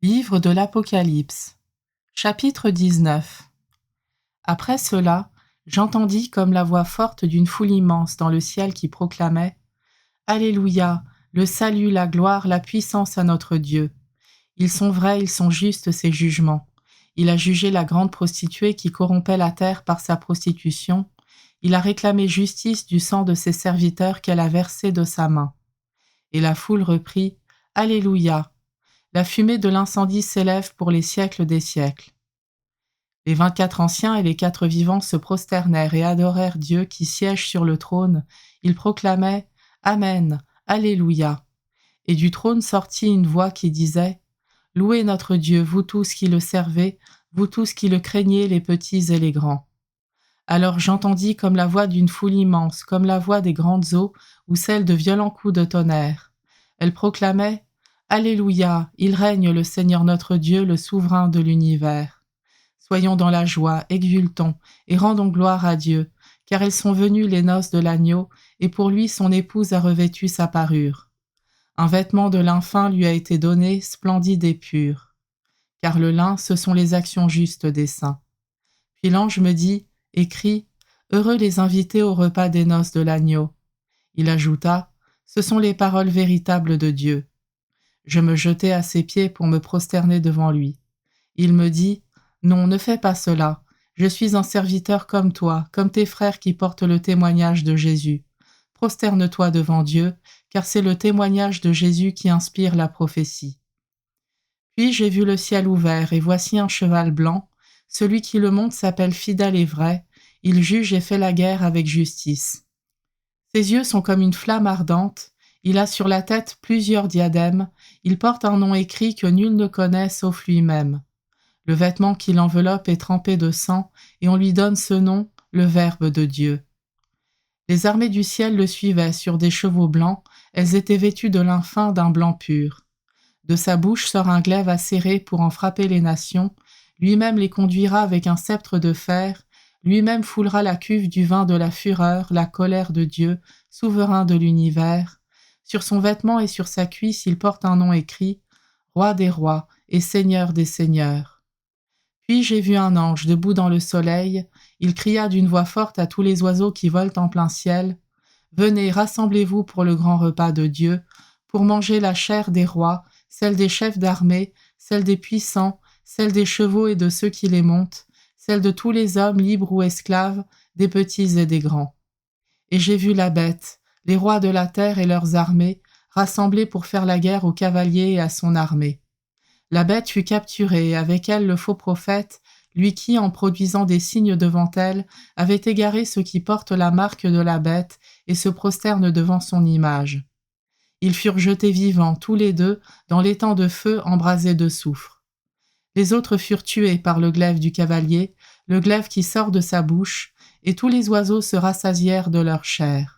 Livre de l'Apocalypse, chapitre 19. Après cela, j'entendis comme la voix forte d'une foule immense dans le ciel qui proclamait « Alléluia, le salut, la gloire, la puissance à notre Dieu. Ils sont vrais, ils sont justes ses jugements. Il a jugé la grande prostituée qui corrompait la terre par sa prostitution. Il a réclamé justice du sang de ses serviteurs qu'elle a versé de sa main. » Et la foule reprit « Alléluia. La fumée de l'incendie s'élève pour les siècles des siècles. » Les 24 anciens et les 4 vivants se prosternèrent et adorèrent Dieu qui siège sur le trône. Ils proclamaient « Amen, Alléluia ». Et du trône sortit une voix qui disait « Louez notre Dieu, vous tous qui le servez, vous tous qui le craignez, les petits et les grands. » Alors j'entendis comme la voix d'une foule immense, comme la voix des grandes eaux ou celle de violents coups de tonnerre. Elle proclamait « Alléluia, il règne le Seigneur notre Dieu, le souverain de l'univers. » Soyons dans la joie, exultons et rendons gloire à Dieu, car elles sont venues les noces de l'agneau, et pour lui son épouse a revêtu sa parure. Un vêtement de lin fin lui a été donné, splendide et pur. Car le lin, ce sont les actions justes des saints. Puis l'ange me dit, écrit, « Heureux les invités au repas des noces de l'agneau. » Il ajouta, « Ce sont les paroles véritables de Dieu. » Je me jetai à ses pieds pour me prosterner devant lui. Il me dit, « Non, ne fais pas cela. Je suis un serviteur comme toi, comme tes frères qui portent le témoignage de Jésus. Prosterne-toi devant Dieu, car c'est le témoignage de Jésus qui inspire la prophétie. » Puis j'ai vu le ciel ouvert, et voici un cheval blanc. Celui qui le monte s'appelle Fidèle et Vrai. Il juge et fait la guerre avec justice. Ses yeux sont comme une flamme ardente. Il a sur la tête plusieurs diadèmes. Il porte un nom écrit que nul ne connaît sauf lui-même. Le vêtement qui l'enveloppe est trempé de sang, et on lui donne ce nom, le Verbe de Dieu. Les armées du ciel le suivaient sur des chevaux blancs. Elles étaient vêtues de lin fin d'un blanc pur. De sa bouche sort un glaive acéré pour en frapper les nations. Lui-même les conduira avec un sceptre de fer. Lui-même foulera la cuve du vin de la fureur, la colère de Dieu, souverain de l'univers. Sur son vêtement et sur sa cuisse, il porte un nom écrit « Roi des rois et Seigneur des seigneurs ». Puis j'ai vu un ange debout dans le soleil. Il cria d'une voix forte à tous les oiseaux qui volent en plein ciel « Venez, rassemblez-vous pour le grand repas de Dieu, pour manger la chair des rois, celle des chefs d'armée, celle des puissants, celle des chevaux et de ceux qui les montent, celle de tous les hommes libres ou esclaves, des petits et des grands. » Et j'ai vu la bête, les rois de la terre et leurs armées, rassemblés pour faire la guerre au cavalier et à son armée. La bête fut capturée, et avec elle le faux prophète, lui qui, en produisant des signes devant elle, avait égaré ceux qui portent la marque de la bête et se prosternent devant son image. Ils furent jetés vivants, tous les deux, dans l'étang de feu embrasé de soufre. Les autres furent tués par le glaive du cavalier, le glaive qui sort de sa bouche, et tous les oiseaux se rassasièrent de leur chair.